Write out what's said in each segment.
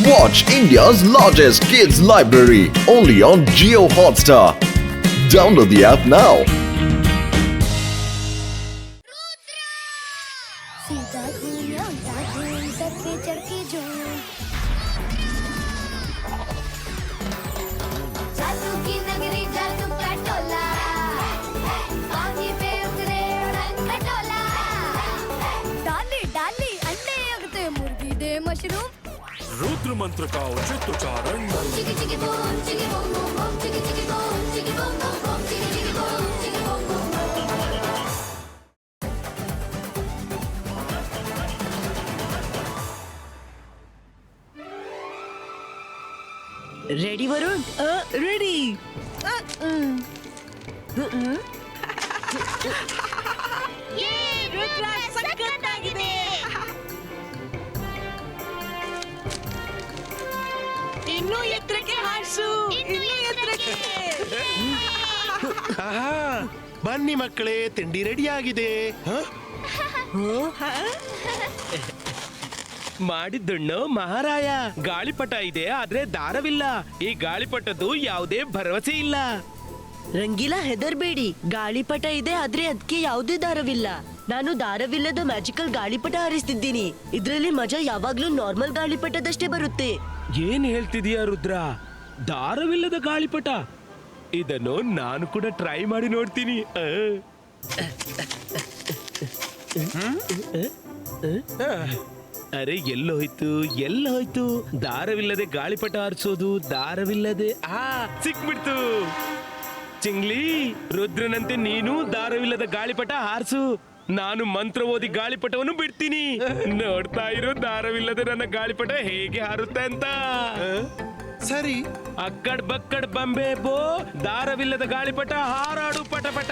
Watch India's largest kids library only on Jio Hotstar. Download the app now. सीधा घूमया घूम sir पे चढ़ के झूम जादू की नगरी जादू का टोला आगे पे उतरे उड़न खटोला डाली डाली अंडे अगते मुर्गी दे मशरूम रुद्र मंत्र का उचित उच्चारण चिकी चिकी बूम चिकी बूम बूम बूम चिकी चिकी बूम चिकी बूम बूम बूम चिकी चिकी बूम चिकी बूम बूम ರೆಡಿ ವರುಣ್ ರೆಡಿ ಇನ್ನೂ ಎತ್ತರಕ್ಕೆ ಹಾರಿಸು ಇನ್ನೂ ಎತ್ತರಕ್ಕೆ ಬನ್ನಿ ಮಕ್ಕಳೇ, ತಿಂಡಿ ರೆಡಿ ಆಗಿದೆ. ಮಾಡಿದ್ದಣ್ಣು ಮಹಾರಾಯ. ಗಾಳಿಪಟ ಇದೆ ಆದ್ರೆ ದಾರವಿಲ್ಲ. ಈ ಗಾಳಿಪಟದ್ದು ಯಾವುದೇ ಭರವಸೆ ಇಲ್ಲ. ರಂಗೀಲಾ ಹೆದರ್ಬೇಡಿ, ಗಾಳಿಪಟ ಇದೆ ಆದ್ರೆ ಅದಕ್ಕೆ ಯಾವುದೇ ದಾರವಿಲ್ಲ. ನಾನು ದಾರವಿಲ್ಲದ ಮ್ಯಾಜಿಕಲ್ ಗಾಳಿಪಟ ಹಾರಿಸ್ತಿದ್ದೀನಿ. ಇದ್ರಲ್ಲಿ ಮಜಾ ಯಾವಾಗ್ಲೂ ನಾರ್ಮಲ್ ಗಾಳಿಪಟದಷ್ಟೇ ಬರುತ್ತೆ. ಏನ್ ಹೇಳ್ತಿದೀಯ ರುದ್ರ? ದಾರವಿಲ್ಲದ ಗಾಳಿಪಟ? ಇದನ್ನು ನಾನು ಕೂಡ ಟ್ರೈ ಮಾಡಿ ನೋಡ್ತೀನಿ. ಅರೆ ಎಲ್ಲೋಯ್ತು ಎಲ್ಲೋಯ್ತು? ದಾರವಿಲ್ಲದೆ ಗಾಳಿಪಟ ಹಾರಿಸೋದು, ದಾರವಿಲ್ಲದೆ ಸಿಕ್ಬಿಡ್ತು. ಚಿಂಗ್ಲಿ, ರುದ್ರನಂತೆ ನೀನು ದಾರವಿಲ್ಲದ ಗಾಳಿಪಟ ಹಾರಿಸು. ನಾನು ಮಂತ್ರ ಓದಿ ಗಾಳಿಪಟವನ್ನು ಬಿಡ್ತೀನಿ. ನೋಡ್ತಾ ಇರೋ ದಾರವಿಲ್ಲದೆ ನನ್ನ ಗಾಳಿಪಟ ಹೇಗೆ ಹಾರುತ್ತೆ ಅಂತ. ಸರಿ, ಅಕ್ಕಡ್ ಬಕ್ಕಡ್ ಬಂಬೆ ಬೋ, ದಾರವಿಲ್ಲದ ಗಾಳಿಪಟ ಹಾರಾಡು ಪಟಪಟ.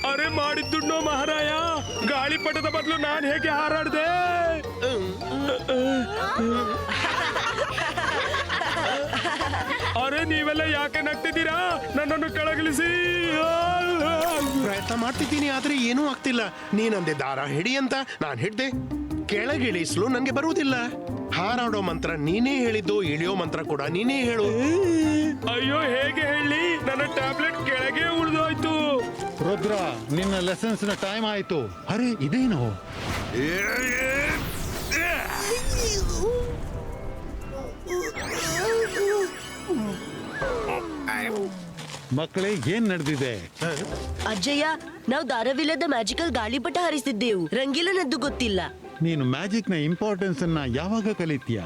ಅರೆ ಮಾಡಿದ್ದುಣ್ಣೋ ಮಹಾರಾಯ, ಗಾಳಿಪಟದ ಬದಲು ನಾನು ಹೇಗೆ ಹಾರಾಡ್ದೆ? ಅರೆ ನೀವೆಲ್ಲ ಯಾಕೆ ನಗ್ತಿದ್ದೀರಾ? ನನ್ನನ್ನು ಕೆಳಗಿಳಿಸಿ. ಪ್ರಯತ್ನ ಮಾಡ್ತಿದ್ದೀನಿ ಆದ್ರೆ ಏನೂ ಆಗ್ತಿಲ್ಲ. ನೀನಂದೆ ದಾರ ಹಿಡಿ ಅಂತ, ನಾನ್ ಹಿಡ್ದೆ. ಕೆಳಗಿಳಿಸಲು ನನ್ಗೆ ಬರುವುದಿಲ್ಲ. ಹಾರಾಡೋ ಮಂತ್ರ ನೀನೇ ಹೇಳಿದ್ದು, ಇಳಿಯೋ ಮಂತ್ರ ಕೂಡ ನೀನೇ ಹೇಳು. ಅಯ್ಯೋ ಹೇಗೆ ಹೇಳಿ? ನನ್ನ ಟ್ಯಾಬ್ಲೆಟ್ ಕೆಳಗೆ ಉಳಿದೋಯ್ತು. ರುದ್ರ, ನಿನ್ನ ಲೆಸನ್ಸ್ ನ ಟೈಮ್ ಆಯ್ತು. ಅರೆ ಇದೇನು? ಮಕ್ಕಳೇ, ಏನ್ ನಡೆದಿದೆ? ಅಜ್ಜಯ್ಯ, ನಾವು ದಾರವಿಲ್ಲದ ಮ್ಯಾಜಿಕಲ್ ಗಾಳಿಪಟ ಹಾರಿಸಿದ್ದೆವು. ರಂಗೀಲನದ್ದು ಗೊತ್ತಿಲ್ಲ. ನೀನು ಮ್ಯಾಜಿಕ್ ನ ಇಂಪಾರ್ಟೆನ್ಸ್ ಅನ್ನ ಯಾವಾಗ ಕಲಿತೀಯ?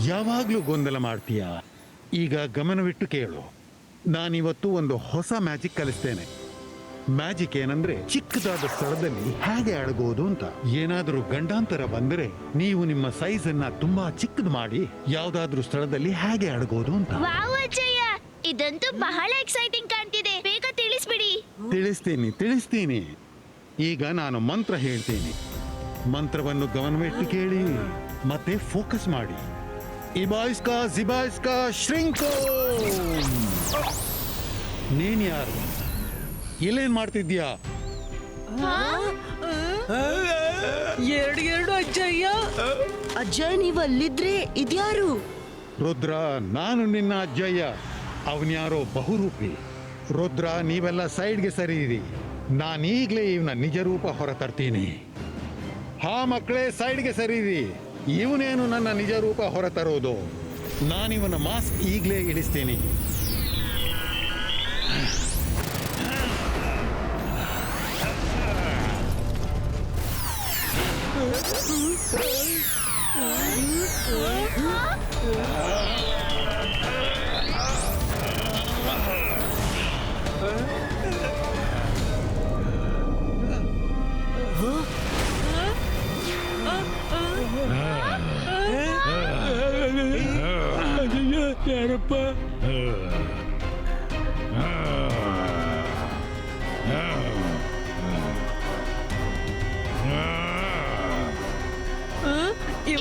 ಯಾವಾಗ್ಲೂ ಗೊಂದಲ ಮಾಡ್ತೀಯ. ಈಗ ಗಮನವಿಟ್ಟು ಕೇಳು. ನಾನಿವತ್ತು ಒಂದು ಹೊಸ ಮ್ಯಾಜಿಕ್ ಕಲಿಸ್ತೇನೆ. ಮ್ಯಾಜಿಕ್ ಏನಂದ್ರೆ ಚಿಕ್ಕದಾದ ಸ್ಥಳದಲ್ಲಿ ಹೇಗೆ ಅಡಗೋದು ಅಂತ. ಏನಾದ್ರೂ ಗಂಡಾಂತರ ಬಂದ್ರೆ ನೀವು ನಿಮ್ಮ ಸೈಜ್ ಅನ್ನ ತುಂಬಾ ಚಿಕ್ಕದು ಮಾಡಿ ಯಾವ್ದಾದ್ರೂ ಸ್ಥಳದಲ್ಲಿ ಹೇಗೆ ಅಡಗೋದು ಅಂತ. ವಾವ್ ಅಜ್ಜಯ್ಯ, ಇದಂತೂ ಬಹಳ ಎಕ್ಸೈಟಿಂಗ್ ಕಾಣ್ತಿದೆ. ಬೇಗ ತಿಳಿಸ್ಬಿಡಿ. ತಿಳಿಸ್ತೀನಿ. ಈಗ ನಾನು ಮಂತ್ರ ಹೇಳ್ತೀನಿ. ಮಂತ್ರವನ್ನು ಗಮನವಿಟ್ಟು ಕೇಳಿ ಮತ್ತೆ ಫೋಕಸ್ ಮಾಡಿ. ಇಬಾಯಿಸ್ಕಾ ಜಿಬಾಯಿಸ್ಕಾ ಶ್ರಿಂಕೋ. ನೀನ್ ಯಾರು? ಇಲ್ಲೇನ್ ಮಾಡ್ತಿದ್ಯಾ? ಎರಡು ಅಜ್ಜಯ್ಯ. ಅಜ್ಜಯ್ಯ, ನೀವು ಅಲ್ಲಿದ್ರೆ ಇದ್ಯಾರು? ರುದ್ರ, ನಾನು ನಿನ್ನ ಅಜ್ಜಯ್ಯ. ಅವನ್ಯಾರೋ ಬಹುರೂಪಿ. ರುದ್ರ, ನೀವೆಲ್ಲ ಸೈಡ್ಗೆ ಸರಿಯಿರಿ. ನಾನೀಗ್ಲೇ ಇವನ ನಿಜ ರೂಪ ಹೊರ ತರ್ತೀನಿ. ಹಾ ಮಕ್ಕಳೇ, ಸೈಡ್ಗೆ ಸರಿಯಿರಿ. ಇವನೇನು ನನ್ನ ನಿಜ ರೂಪ ಹೊರ ತರೋದು. ನಾನಿವನ ಮಾಸ್ಕ್ ಈಗಲೇ ಇಳಿಸ್ತೀನಿ. ಯಾರಪ್ಪ?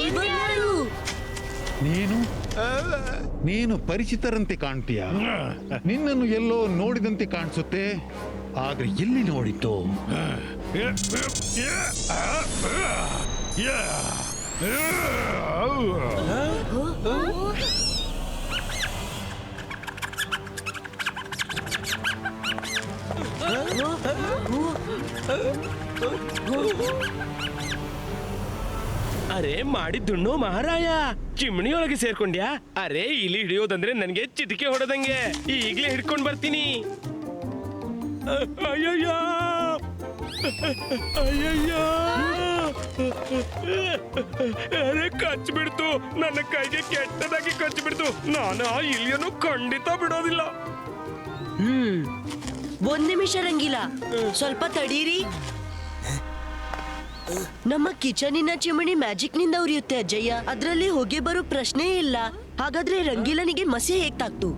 ಇವ್ರ್ಯಾರು? ನೀನು ಪರಿಚಿತರಂತೆ ಕಾಣ್ತೀಯ. ನಿನ್ನನ್ನು ಎಲ್ಲೋ ನೋಡಿದಂತೆ ಕಾಣಿಸುತ್ತೆ, ಆದ್ರೆ ಎಲ್ಲಿ ನೋಡಿದ್ದು? ಅರೆ ಮಾಡಿದ್ದುಣ್ಣು ಮಹಾರಾಯ, ಚಿಮಣಿಯೊಳಗೆ ಸೇರ್ಕೊಂಡ್ಯಾ? ಅರೆ ಇಲ್ಲಿ ಹಿಡಿಯೋದಂದ್ರೆ ನನ್ಗೆ ಚಿಟಿಕೆ ಹೊಡೆದಂಗೆ. ಈಗ್ಲೇ ಹಿಡ್ಕೊಂಡ್ ಬರ್ತೀನಿ. ಅಯ್ಯಯ್ಯ ಅಯ್ಯಯ್ಯ, ಅರೆ ಕಚ್ಚಿಬಿಡ್ತು, ನನ್ನ ಕೈಗೆ ಕೆಟ್ಟದಾಗಿ ಕಚ್ಚಿಬಿಡ್ತು. ನಾನು ಆ ಇಲಿಯನ್ನು ಖಂಡಿತ ಬಿಡೋದಿಲ್ಲ. ಒಂದ್ ನಿಮಿಷ ರಂಗಿಲ್ಲ, ಸ್ವಲ್ಪ ತಡೀರಿ. ನಮ್ಮ ಕಿಚನಿನ ಚಿಮಣಿ ಮ್ಯಾಜಿಕ್ ನಿಂದ ಉರಿಯುತ್ತೆ ಅಜ್ಜಯ್ಯ, ಅದ್ರಲ್ಲಿ ಹೊಗೆ ಬರೋ ಪ್ರಶ್ನೆ ಇಲ್ಲ. ಹಾಗಾದ್ರೆ ರಂಗೀಲನಿಗೆ ಮಸಿ ಹೇಗ್ ತಾಕ್ತು?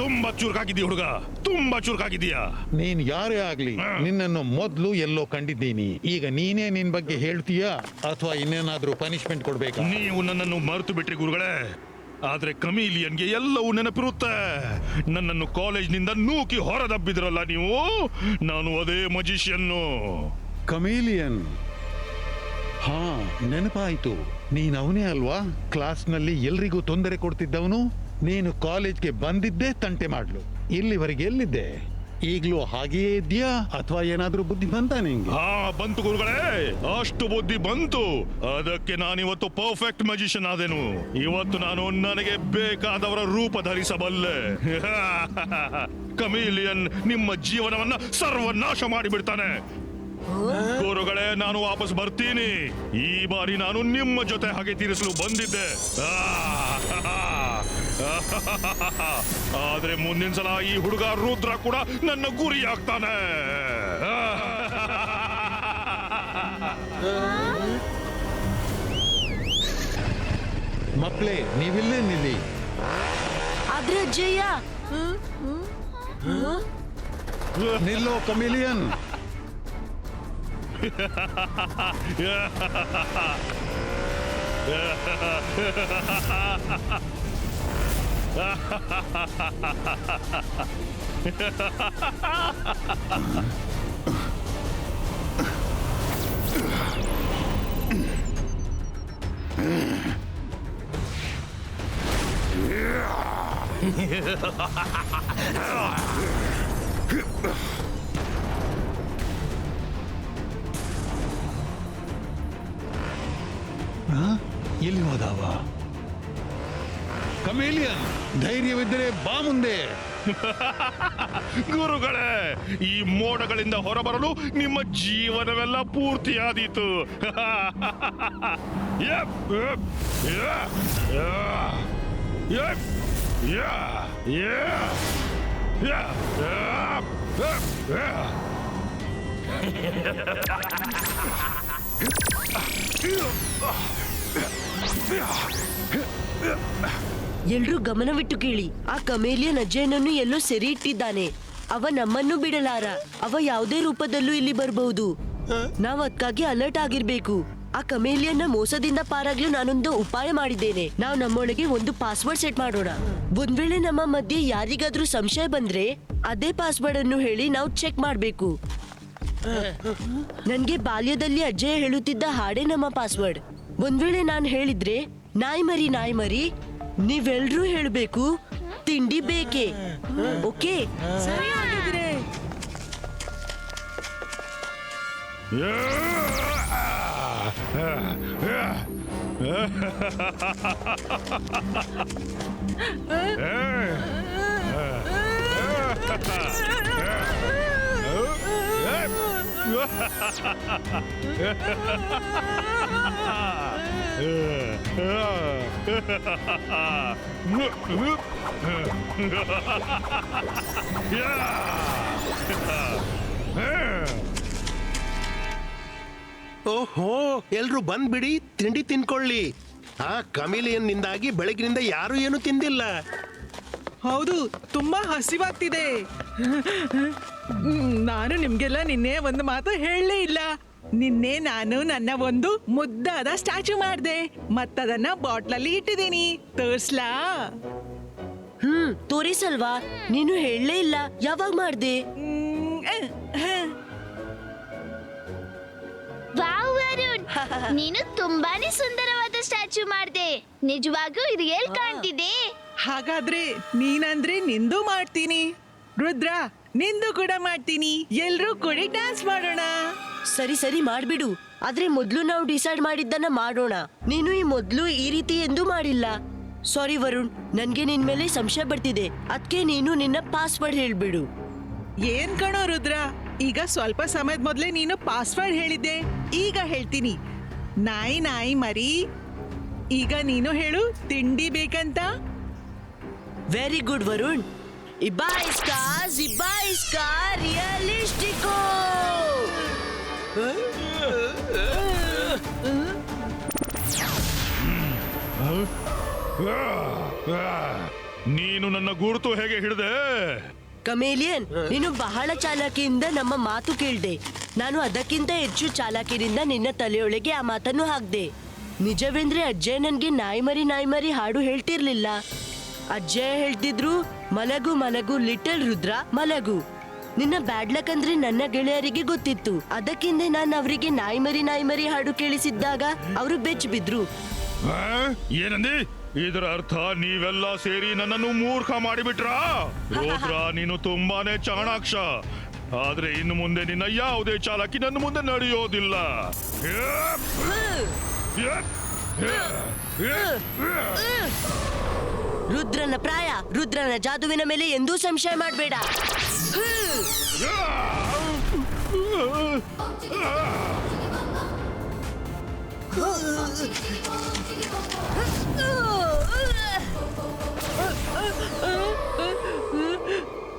ತುಂಬಾ ಚುರುಕಾಗಿದ್ದೀಯ ಹುಡುಗ, ತುಂಬಾ ಚುರುಕಾಗಿದ್ದೀಯಾ. ನೀನ್ ಯಾರೇ ಆಗ್ಲಿ, ನಿನ್ನನ್ನು ಮೊದ್ಲು ಎಲ್ಲೋ ಕಂಡಿದ್ದೀನಿ. ಈಗ ನೀನೇ ನಿನ್ ಬಗ್ಗೆ ಹೇಳ್ತೀಯಾ ಅಥವಾ ಇನ್ನೇನಾದ್ರೂ ಪನಿಷ್ಮೆಂಟ್ ಕೊಡ್ಬೇಕಾ? ನೀವು ನನ್ನನ್ನು ಮರೆತು ಬಿಟ್ರಿ ಗುರುಗಳೇ, ಆದ್ರೆ ಕಮೀಲಿಯನ್ಗೆ ಎಲ್ಲವೂ ನೆನಪಿರುತ್ತೆ. ನನ್ನನ್ನು ಕಾಲೇಜ್ನಿಂದ ನೂಕಿ ಹೊರದಬ್ಬಿದ್ರಲ್ಲ ನೀವು, ನಾನು ಅದೇ ಮಜಿಷಿಯನ್ನು. ಕಮೇಲಿಯನ್? ಹಾ, ನೆನಪಾಯ್ತು. ನೀನ್ ಅವನೇ ಅಲ್ವಾ ಕ್ಲಾಸ್ನಲ್ಲಿ ಎಲ್ರಿಗೂ ತೊಂದರೆ ಕೊಡ್ತಿದ್ದವನು? ನೀನು ಕಾಲೇಜ್ಗೆ ಬಂದಿದ್ದೇ ತಂಟೆ ಮಾಡ್ಲು. ಇಲ್ಲಿವರೆಗೆ ಎಲ್ಲಿದ್ದೆ? ಈಗ್ಲೂ ಹಾಗೆಯೇ ಇದ್ಯಾ ಅಥವಾ ಏನಾದ್ರೂ ಬುದ್ಧಿ ಬಂತ ನಿಂಗೆ? ಹಾ ಬಂತು ಗುರುಗಳೇ, ಅಷ್ಟು ಬುದ್ಧಿ ಬಂತು. ಅದಕ್ಕೆ ನಾನಿವತ್ತು ಪರ್ಫೆಕ್ಟ್ ಮ್ಯಾಜಿಷಿಯನ್ ಆದೆನು. ಇವತ್ತು ನಾನು ನನಗೆ ಬೇಕಾದವರ ರೂಪ ಧರಿಸಬಲ್ಲೆ. ಕಮೀಲಿಯನ್ ನಿಮ್ಮ ಜೀವನವನ್ನ ಸರ್ವನಾಶ ಮಾಡಿಬಿಡ್ತಾನೆ. ಗುರುಗಳೇ, ನಾನು ವಾಪಸ್ ಬರ್ತೀನಿ. ಈ ಬಾರಿ ನಾನು ನಿಮ್ಮ ಜೊತೆ ಹಾಗೆ ತೀರಿಸಲು ಬಂದಿದ್ದೆ. ಆದ್ರೆ ಮುಂದಿನ ಸಲ ಈ ಹುಡುಗ ರುದ್ರ ಕೂಡ ನನ್ನ ಗುರಿ ಆಗ್ತಾನೆ. ಮಕ್ಕಳೇ, ನೀವಿಲ್ಲೇ ನಿಲ್ಲಿ. ಆದ್ರೆ ಅಜ್ಜಯ್ಯ, ನಿಲ್ಲೋ ಕಮೇಲಿಯನ್. ಎಲ್ಲಿ ಹೋದಾವ? ಕಮೇಲಿಯನ್, ಧೈರ್ಯವಿದ್ದರೆ ಬಾ ಮುಂದೆ. ಗುರುಗಳೇ, ಈ ಮೋಡಗಳಿಂದ ಹೊರಬರಲು ನಿಮ್ಮ ಜೀವನವೆಲ್ಲ ಪೂರ್ತಿಯಾದೀತು. ಎಲ್ರೂ ಗಮನವಿಟ್ಟು ಕೇಳಿ. ಆ ಕಮೇಲಿಯನ್ ಅಜ್ಜಯ್ಯನನ್ನು ಎಲ್ಲೋ ಸೆರೆ ಇಟ್ಟಿದ್ದಾನೆ. ಅವ ನಮ್ಮನ್ನು ಬಿಡಲಾರ. ಅವ ಯಾವುದೇ ರೂಪದಲ್ಲೂ ಇಲ್ಲಿ ಬರಬಹುದು. ನಾವ್ ಅದಕ್ಕಾಗಿ ಅಲರ್ಟ್ ಆಗಿರ್ಬೇಕು. ಆ ಕಮೇಲಿಯನ್ನ ಮೋಸದಿಂದ ಪಾರಾಗ್ಲು ನಾನೊಂದು ಉಪಾಯ ಮಾಡಿದ್ದೇನೆ. ನಾವು ನಮ್ಮೊಳಗೆ ಒಂದು ಪಾಸ್ವರ್ಡ್ ಸೆಟ್ ಮಾಡೋಣ. ಒಂದ್ ವೇಳೆ ನಮ್ಮ ಮಧ್ಯೆ ಯಾರಿಗಾದ್ರೂ ಸಂಶಯ ಬಂದ್ರೆ ಅದೇ ಪಾಸ್ವರ್ಡ್ ಅನ್ನು ಹೇಳಿ ನಾವು ಚೆಕ್ ಮಾಡ್ಬೇಕು. ನನ್ಗೆ ಬಾಲ್ಯದಲ್ಲಿ ಅಜ್ಜಯ್ಯ ಹೇಳುತ್ತಿದ್ದ ಹಾಡೇ ನಮ್ಮ ಪಾಸ್ವರ್ಡ್. ಒಂದ್ ವೇಳೆ ನಾನ್ ಹೇಳಿದ್ರೆ ನಾಯಿ ಮರಿ ನಾಯಿ ಮರಿ, ನೀವೆಲ್ರೂ ಹೇಳ್ಬೇಕು ತಿಂಡಿ ಬೇಕೆ. ಓಕೆ? ಸರಿ ಆಗಿದ್ರೆ ಓಹೋ, ಎಲ್ರು ಬಂದ್ಬಿಡಿ, ತಿಂಡಿ ತಿನ್ಕೊಳ್ಳಿ. ಆ ಕಮಿಲಿಯನ್ ನಿಂದಾಗಿ ಬೆಳಗಿನಿಂದ ಯಾರು ಏನು ತಿಂದಿಲ್ಲ. ಹೌದು, ತುಂಬಾ ಹಸಿವಾಗ್ತಿದೆ. ನಾನು ನಿಮ್ಗೆಲ್ಲ ನಿನ್ನೆ ಒಂದು ಮಾತು ಹೇಳಲೇ ಇಲ್ಲ. ನಿನ್ನೆ ನಾನು ನನ್ನ ಒಂದು ಮುದ್ದಾದ ಸ್ಟ್ಯಾಚು ಮಾಡಿದೆ, ಮತ್ತದನ್ನ ಬಾಟ್ಲಲ್ಲಿ ಇಟ್ಟಿದ್ದೀನಿ. ತೋರ್ಸ್ಲಾ? ತೋರಿಸಲ್ವಾ? ನೀನು ಹೇಳಲೇ ಇಲ್ಲ. ಯಾವಾಗ ಮಾಡ್ದೆ? ವಾವ್ ವರುಣ್, ನೀನು ತುಂಬಾನೇ ಸುಂದರವಾದ ಸ್ಟ್ಯಾಚು ಮಾಡಿದೆ. ನಿಜವಾಗೂ ರಿಯಲ್ ಕಾಣ್ತಿದೆ. ಹಾಗಾದ್ರೆ ನೀನಂದ್ರೆ ನಿಂದು ಮಾಡ್ತೀನಿ. ರುದ್ರ, ನಿಂದು ಕೂಡ ಮಾಡ್ತೀನಿ. ಎಲ್ರೂ ಕೂಡಿ ಡ್ಯಾನ್ಸ್ ಮಾಡೋಣ. ಸರಿ ಸರಿ ಮಾಡ್ಬಿಡು. ಆದ್ರೆ ಮೊದ್ಲು ನಾವು ಡಿಸೈಡ್ ಮಾಡಿದ್ದನ್ನ ಮಾಡೋಣ. ನೀನು ಈ ಮೊದ್ಲು ಈ ರೀತಿ ಎಂದು ಮಾಡಿಲ್ಲ. ಸಾರಿ ವರುಣ್, ನನ್ಗೆ ನಿನ್ ಮೇಲೆ ಸಂಶಯ ಬರ್ತಿದೆ. ಅದಕ್ಕೆ ನೀನು ನಿನ್ನ ಪಾಸ್ವರ್ಡ್ ಹೇಳ್ಬಿಡು. ಏನ್ ಕಣೋ ರುದ್ರ, ಈಗ ಸ್ವಲ್ಪ ಸಮಯದ ಮೊದ್ಲೇ ನೀನು ಪಾಸ್ವರ್ಡ್ ಹೇಳಿದ್ದೆ. ಈಗ ಹೇಳ್ತೀನಿ. ನಾಯಿ ನಾಯಿ ಮರಿ. ಈಗ ನೀನು ಹೇಳು, ತಿಂಡಿ ಬೇಕಂತ. Very good Varun. ಇಬಾಯಿಸ್ಕಾ ರಿಯಲಿಸ್ಟಿಕೋ. ನೀನು ನನ್ನ ಗುರುತು ಹೇಗೆ ಹಿಡಿದೆ? ಕಮೇಲಿಯನ್, ನೀನು ಬಹಳ ಚಾಲಾಕಿಯಿಂದ ನಮ್ಮ ಮಾತು ಕೇಳ್ದೆ. ನಾನು ಅದಕ್ಕಿಂತ ಹೆಚ್ಚು ಚಾಲಾಕಿನಿಂದ ನಿನ್ನ ತಲೆಯೊಳಗೆ ಆ ಮಾತನ್ನು ಹಾಕ್ದೆ. ನಿಜವೆಂದ್ರೆ ಅಜ್ಜಯ್ ನನ್ಗೆ ನಾಯಿ ಮರಿ ಹಾಡು ಹೇಳ್ತಿರ್ಲಿಲ್ಲ. ಅಜ್ಜಯ್ ಹೇಳ್ತಿದ್ರು, ಮಲಗು ಮಲಗು ಲಿಟಲ್ ರುದ್ರ ಮಲಗು. ನಿನ್ನ ಬ್ಯಾಡ್ ಲಕ್ ಅಂದ್ರೆ ನನ್ನ ಗೆಳೆಯರಿಗೆ ಗೊತ್ತಿತ್ತು. ಅದಕ್ಕಿಂತ ನಾನು ಅವರಿಗೆ ನಾಯಿ ಮರಿ ಹಾಡು ಕೇಳಿಸಿದ್ದಾಗ ಅವರು ಬೆಚ್ಚ ಬಿದ್ರು. ಏನಂದಿ? ಇದರ ಅರ್ಥ ನೀವೆಲ್ಲ ಸೇರಿ ನನ್ನನ್ನು ಮೂರ್ಖ ಮಾಡಿಬಿಟ್ರಾ? ರುದ್ರ, ನೀನು ತುಂಬಾನೇ ಚಾಣಾಕ್ಷ. ಆದ್ರೆ ಇನ್ನು ಮುಂದೆ ನಿನ್ನ ಯಾವುದೇ ಚಾಲಕಿ ನನ್ನ ಮುಂದೆ ನಡೆಯೋದಿಲ್ಲ. ರುದ್ರನ ಪ್ರಾಯ, ರುದ್ರನ ಜಾದುವಿನ ಮೇಲೆ ಎಂದೂ ಸಂಶಯ ಮಾಡಬೇಡ.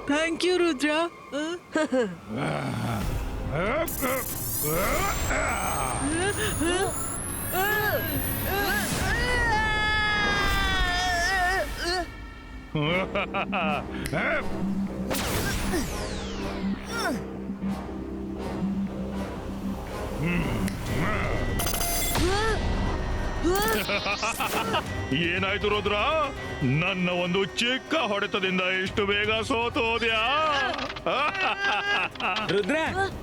Thank you Rudra. ಏನಾಯ್ತು ರುದ್ರ? ನನ್ನ ಒಂದು ಚಿಕ್ಕ ಹೊಡೆತದಿಂದ ಇಷ್ಟು ಬೇಗ ಸೋತೋದ್ಯಾ? ರುದ್ರ,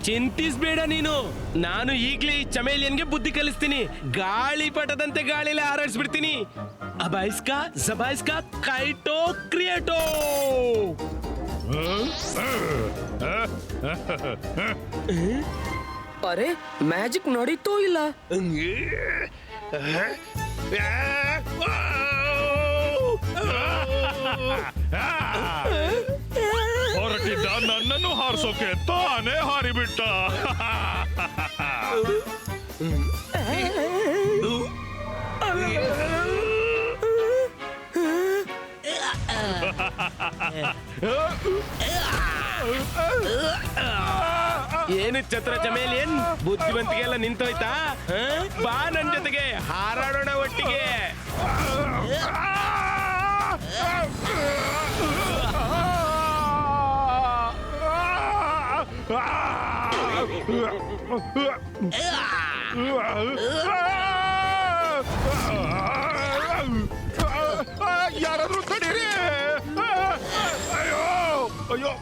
ಚಿಂತಿಸ್ಬೇಡ ನೀನು. ನಾನು ಈಗ್ಲೇ ಈ ಚಮೇಲಿಯನ್ಗೆ ಬುದ್ಧಿ ಕಲಿಸ್ತೀನಿ. ಗಾಳಿಪಟದಂತೆ ಗಾಳಿಲಿ ಹಾರಾಡಿಸ್ಬಿಡ್ತೀನಿ. ಅಬಾಯಿಸ್ಕಾ ಜಬಾಯಿಸ್ಕಾ ಕೈಟೋ ಕ್ರಿಯೇಟೋ. ಅರೆ, ಮ್ಯಾಜಿಕ್ ನಡೀತೋ ಇಲ್ಲ. ಹೊರಟಿದ್ದ ನನ್ನನ್ನು ಹಾರಿಸೋಕೆ ತಾನೇ ಹಾರಿಬಿಟ್ಟ. ಏನು ಛತ್ರ ಚಮೇಲಿಯನ್, ಬುದ್ಧಿವಂತಿಗೆಲ್ಲ ನಿಂತೋಯ್ತಾ? ಬಾ ನನ್ ಜೊತೆಗೆ ಹಾರಾಡೋಣ ಒಟ್ಟಿಗೆ. ಯಾರಾದ್ರೂ ತಡೀರಿ. ಅಯ್ಯೋ ಅಯ್ಯೋ,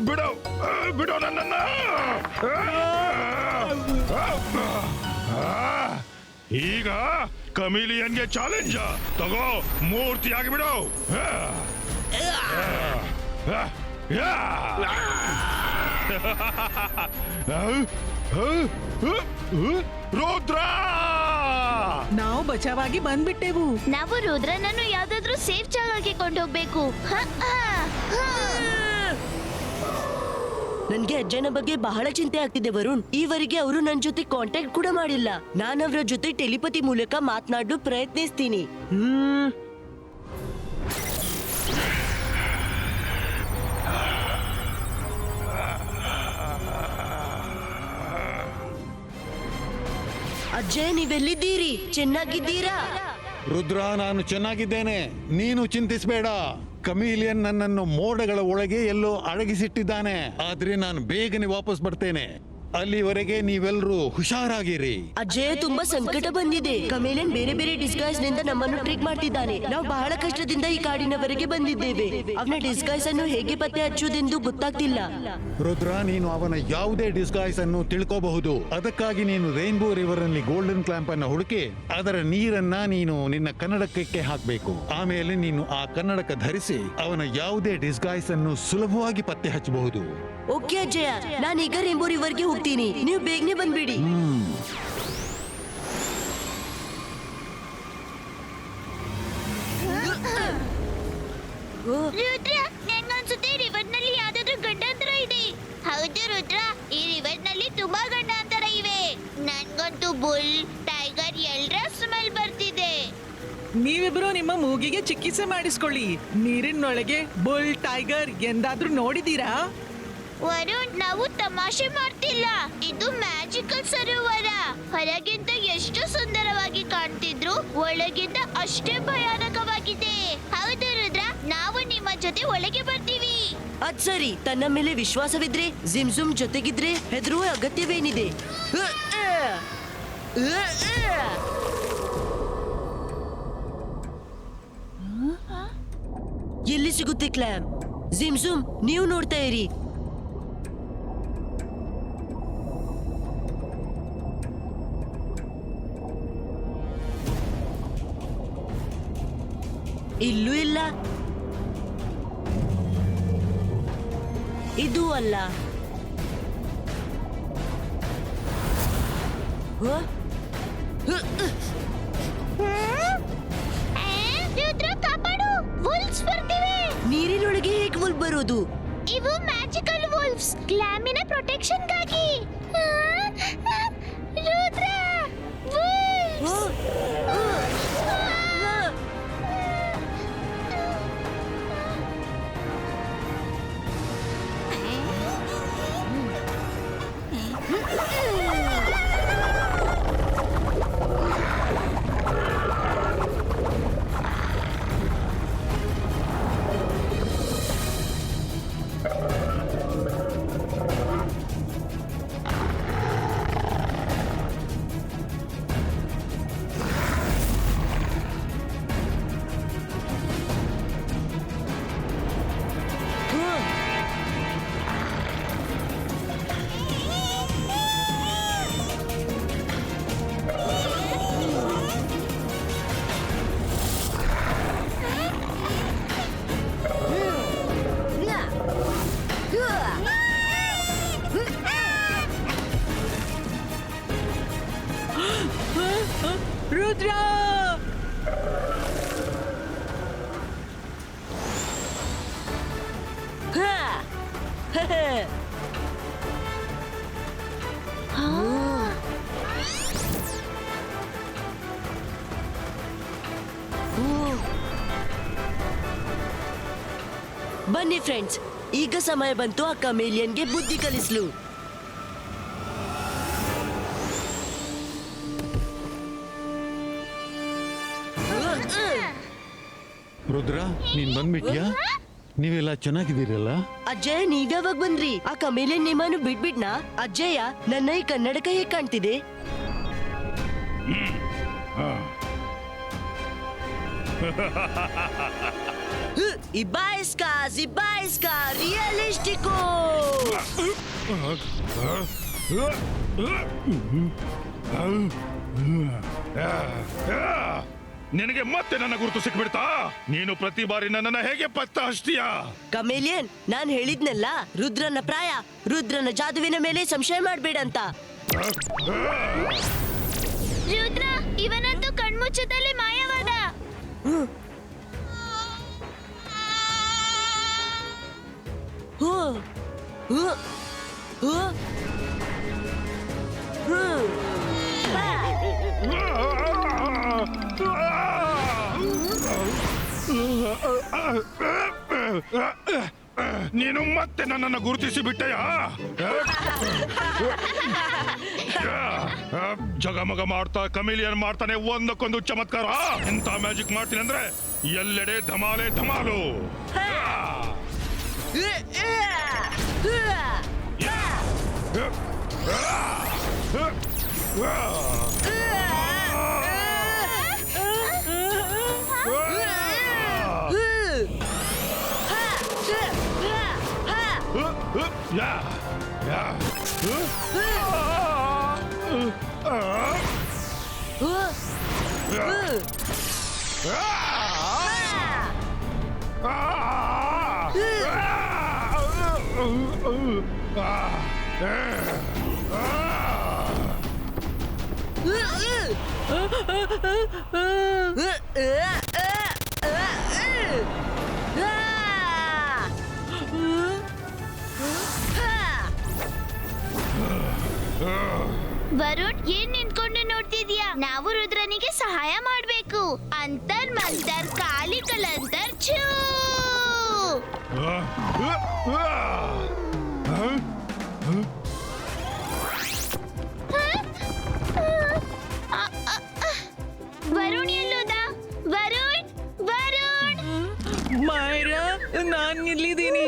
ಬಿಡು ಬಿಡು ನನ್ನನ್ನ. ಈಗ ಕಮಿಲಿಯನ್ಗೆ ಚಾಲೆಂಜ್ ತಗೋ, ಮೂರ್ತಿಯಾಗಿ ಬಿಡು. ರುದ್ರ, ನಾವು ಬಚಾವಾಗಿ ಬಂದ್ಬಿಟ್ಟೆವು. ನಾವು ರುದ್ರನನ್ನು ಯಾವ್ದಾದ್ರೂ ಸೇಫ್ ಜಾಗಕ್ಕೆ ಕೊಂಡೋಗ್ಬೇಕು. ನನ್ಗೆ ಅಜ್ಜನ ಬಗ್ಗೆ ಬಹಳ ಚಿಂತೆ ಆಗ್ತಿದೆ ವರುಣ್. ಈವರೆಗೆ ಅವರು ನನ್ ಜೊತೆ ಕಾಂಟ್ಯಾಕ್ಟ್ ಕೂಡ ಮಾಡಿಲ್ಲ. ನಾನು ಅವರ ಜೊತೆ ಟೆಲಿಪತಿ ಮೂಲಕ ಮಾತನಾಡಲು ಪ್ರಯತ್ನಿಸ್ತೀನಿ. ಅಜ್ಜಯ್, ನೀವೆಲ್ಲಿದ್ದೀರಿ? ಚೆನ್ನಾಗಿದ್ದೀರಾ? ರುದ್ರ, ನಾನು ಚೆನ್ನಾಗಿದ್ದೇನೆ, ನೀನು ಚಿಂತಿಸಬೇಡ. ಕಮೀಲಿಯನ್ ನನ್ನನ್ನು ಮೋಡಗಳ ಒಳಗೆ ಎಲ್ಲೋ ಅಡಗಿಸಿಟ್ಟಿದ್ದಾನೆ, ಆದ್ರೆ ನಾನು ಬೇಗನೆ ವಾಪಸ್ ಬರ್ತೇನೆ. ಅಲ್ಲಿವರೆಗೆ ನೀವೆಲ್ಲರೂ ಹುಷಾರಾಗಿರಿ. ಅಜಯ್, ತುಂಬಾ ಸಂಕಟ ಬಂದಿದೆ. ಕಮೇಲಿಯನ್ ಬೇರೆ ಬೇರೆ ಡಿಸ್ಗೈಸ್ ನಿಂದ ನಮ್ಮನ್ನು ಟ್ರಿಕ್ ಮಾಡ್ತಿದ್ದಾನೆ. ನಾವು ಬಹಳ ಕಷ್ಟದಿಂದ ಈ ಕಾಡಿನವರೆಗೆ ಬಂದಿದ್ದೇವೆ. ಅವನ ಡಿಸ್ಗೈಸ್ ಅನ್ನು ಹೇಗೆ ಪತ್ತೆ ಹಚ್ಚುವುದೆಂದು ಗೊತ್ತಾಗ್ತಿಲ್ಲ. ರುದ್ರ, ನೀನು ಅವನ ಯಾವುದೇ ಡಿಸ್ಗೈಸ್ ಅನ್ನು ತಿಳ್ಕೋಬಹುದು. ಅದಕ್ಕಾಗಿ ನೀನು ರೈನ್ಬೋ ರಿವರ್ ಅಲ್ಲಿ ಗೋಲ್ಡನ್ ಕ್ಲಾಂಪ್ ಅನ್ನು ಹುಡುಕಿ ಅದರ ನೀರನ್ನ ನೀನು ನಿನ್ನ ಕನ್ನಡಕಕ್ಕೆ ಹಾಕಬೇಕು. ಆಮೇಲೆ ನೀನು ಆ ಕನ್ನಡಕ ಧರಿಸಿ ಅವನ ಯಾವುದೇ ಡಿಸ್ಗೈಸ್ ಅನ್ನು ಸುಲಭವಾಗಿ ಪತ್ತೆ ಹಚ್ಚಬಹುದು. ಓಕೆ ಅಜಯ, ನಾನೀಗ ರೇಂಬೋ ರಿವರ್ಗೆ ಹೋಗ್ತೀನಿ. ನೀವು ಬೇಗನೆ ಬಂದ್ಬಿಡಿ. ರುದ್ರ, ನನ್ಗನ್ಸುತ್ತೆ ರಿವರ್ ನಲ್ಲಿ ಯಾವ್ದಾದ್ರು ಗಂಡಾಂತರ ಇದೆ. ಹೌದು ರುದ್ರ, ಈ ರಿವರ್ ನಲ್ಲಿ ತುಂಬಾ ಗಂಡಾಂತರ ಇವೆ. ನನ್ಗಂತೂ ಬುಲ್, ಟೈಗರ್ ಎಲ್ಲರ ಸ್ಮೆಲ್ ಬರ್ತಿದೆ. ನೀವಿಬ್ರು ನಿಮ್ಮ ಮೂಗಿಗೆ ಚಿಕಿತ್ಸೆ ಮಾಡಿಸ್ಕೊಳ್ಳಿ. ನೀರಿನೊಳಗೆ ಬುಲ್, ಟೈಗರ್ ಎಂದಾದ್ರೂ ನೋಡಿದೀರಾ? ವರುಣ್, ನಾವು ತಮಾಷೆ ಮಾಡ್ತಿಲ್ಲ. ಇದು ಮ್ಯಾಜಿಕಲ್ ಸರೋವರ. ಹೊರಗಿಂದ ಎಷ್ಟು ಸುಂದರವಾಗಿ ಕಾಣ್ತಿದ್ರು, ಒಳಗಿಂದ ಅಷ್ಟೇ ಭಯಾನಕವಾಗಿದೆ. ಹೌದು ರುದ್ರ, ನಾವು ನಿಮ್ಮ ಜೊತೆ ಒಳಗೆ ಬರ್ತೀವಿ. ಅದ್ ಸರಿ, ತನ್ನ ಮೇಲೆ ವಿಶ್ವಾಸವಿದ್ರೆ ಜಿಮ್ಜುಮ್ ಜೊತೆಗಿದ್ರೆ ಹೆದರುವ ಅಗತ್ಯವೇನಿದೆ? ಎಲ್ಲಿ ಸಿಗುತ್ತೆ ಕ್ಲಾಮ್? ಜಿಮ್ಜುಮ್, ನೀವು ನೋಡ್ತಾ ಇರಿ. ಇಲ್ಲೂ ಇಲ್ಲ, ಇದು ಅಲ್ಲ. ರುದ್ರ, ಕಾಪಾಡು, ವುಲ್ಫ್ಸ್ ಬರ್ತಿವೆ. ನೀರಿನೊಳಗೆ ಹೇಗೆ ವುಲ್ಫ್ ಬರೋದು? ಇವು ಮ್ಯಾಜಿಕಲ್ ವುಲ್ಫ್ಸ್, ಗ್ಲಾಮಿನ ಪ್ರೊಟೆಕ್ಷನ್ಗಾಗಿ. ರುದ್ರ, ವುಲ್ಫ್ಸ್. ರುದ್ರ! ಬನ್ನಿ ಫ್ರೆಂಡ್ಸ್, ಈಗ ಸಮಯ ಬಂತು ಆ ಕಮೇಲಿಯನ್ಗೆ ಬುದ್ಧಿ ಕಲಿಸ್ಲು. ರುದ್ರ, ನೀನ್ ಬಂದ್ಬಿಟ್ಯಾ? ನೀವೆಲ್ಲ ಚೆನ್ನಾಗಿದ್ದೀರಲ್ಲ? ಅಜ್ಜಯ್ಯ, ನೀವ್ಯಾವಾಗ ಬಂದ್ರಿ? ಆ ಕಮೇಲಿಯನ್ ನಿಮ್ಮನ್ನು ಬಿಟ್ಬಿಟ್ನಾ? ಅಜ್ಜಯ್ಯ, ನನ್ನ ಈ ಕನ್ನಡಕ ಹೇಗ್ ಕಾಣ್ತಿದೆ? ಇಬ್ಬಾಯಿಸ್ಕಾ ರಿಯಲಿಸ್ಟಿಕೋ. ನಿನಗೆ ಮತ್ತೆ ನನ್ನ ಗುರುತು ಸಿಕ್ಬಿಡ್ತಾ? ನೀನು ಪ್ರತಿ ಬಾರಿ ನನ್ನನ್ನ ಹೇಗೆ ಪತ್ತ ಹಚ್ತೀಯಾ? ಕಮೇಲಿಯನ್, ನಾನ್ ಹೇಳಿದ್ನಲ್ಲ, ರುದ್ರನ ಪ್ರಾಯ, ರುದ್ರನ ಜಾದುವಿನ ಮೇಲೆ ಸಂಶಯ ಮಾಡ್ಬೇಡ ಅಂತ. ರುದ್ರ, ಇವನಂತೂ ಕಣ್ಮುಚ್ಚದಲ್ಲಿ ಮಾಯವಾದ. ನೀನು ಮತ್ತೆ ನನ್ನನ್ನು ಗುರುತಿಸಿ ಬಿಟ್ಟೆಯಾ? ಜಗಮಗ ಮಾಡ್ತಾ ಕಮಿಲಿಯನ್ ಮಾಡ್ತಾನೆ ಒಂದಕ್ಕೊಂದು ಚಮತ್ಕಾರ. ಎಂತ ಮ್ಯಾಜಿಕ್ ಮಾಡ್ತೀನಿ ಅಂದ್ರೆ ಎಲ್ಲೆಡೆ ಧಮಾಲೆ ಧಮಾಲು. ವರುಣ್ ಏನ್ ನಿಂತ್ಕೊಂಡು ನೋಡ್ತಿದ್ಯಾ? ನಾವು ರುದ್ರನಿಗೆ ಸಹಾಯ ಮಾಡ್ಬೇಕು. ಅಂತರ್ ಮಂತರ್ ಕಾಲಿ ಕಲಂತರ್ ಛೂ. ವರುಣ್ ಎಲ್ಲೋದ? ವರುಣ್ ವರುಣ್ ಮಾಯರಾ, ನಾನ್ ಇಲ್ಲಿದ್ದೀನಿ.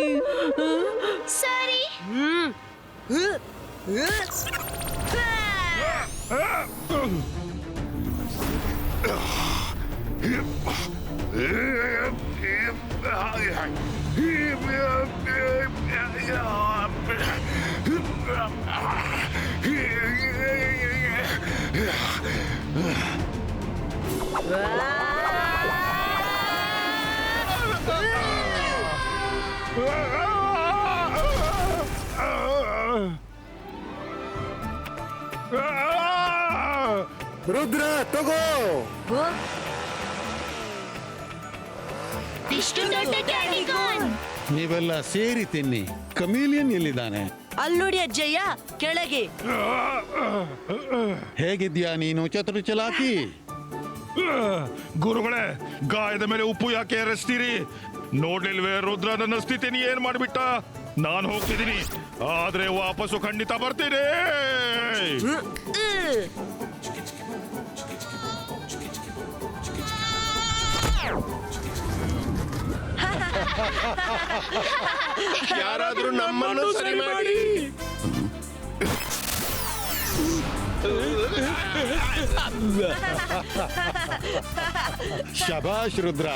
ಸಾರಿ. ರುದ್ರ ತಗೋ. ಇಷ್ಟು ದೊಡ್ಡ ಕ್ಯಾಂಡಿ ಕಾರ್ನ್. ನೀವೆಲ್ಲ ಸೇರಿ ತಿನ್ನಿ. ಕಮಿಲಿಯನ್ ಎಲ್ಲಿದ್ದಾನೆ? ಅಲ್ಲಿ ನೋಡಿ ಅಜ್ಜಯ್ಯ, ಕೆಳಗೆ. ಹೇಗಿದ್ಯಾ ನೀನು ಚತುರ ಚಲಾಕಿ? ಗುರುಗಳೇ, ಗಾಯದ ಮೇಲೆ ಉಪ್ಪು ಯಾಕೆ ಎರಸ್ತೀರಿ? ನೋಡ್ಲಿಲ್ವೇ ರುದ್ರ ನನ್ನ ಸ್ಥಿತಿನಿ ಏನ್ ಮಾಡ್ಬಿಟ್ಟ? ನಾನು ಹೋಗ್ತಿದ್ದೀನಿ, ಆದ್ರೆ ವಾಪಸ್ಸು ಖಂಡಿತ ಬರ್ತೀನಿ. ಯಾರಾದ್ರೂ ನಮ್ಮನ್ನು ಸರಿ ಮಾಡಿ. ಶಬಾಷ್ ರುದ್ರ.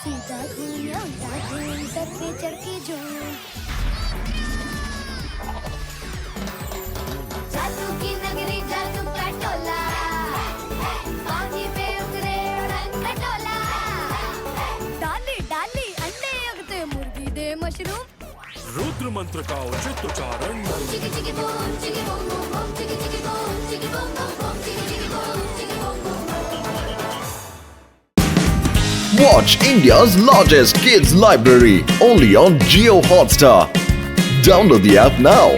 सीधा घूम उल्टा घूम सर पे चढ़ के झूम जादू की नगरी जादू का टोला पानी पे उतरे रंग का टोला डाली डाली अंडे उगते मुर्गी दे मशरूम रुद्र मंत्र का उचित उच्चारण चिकी चिकी बूम चिकी बूम बूम बूम चिकी चिकी बूम चिकी बूम बूम बूम चिकी चिकी बूम चिकी बूम बूम. Watch India's largest kids library only on Jio Hotstar. Download the app now.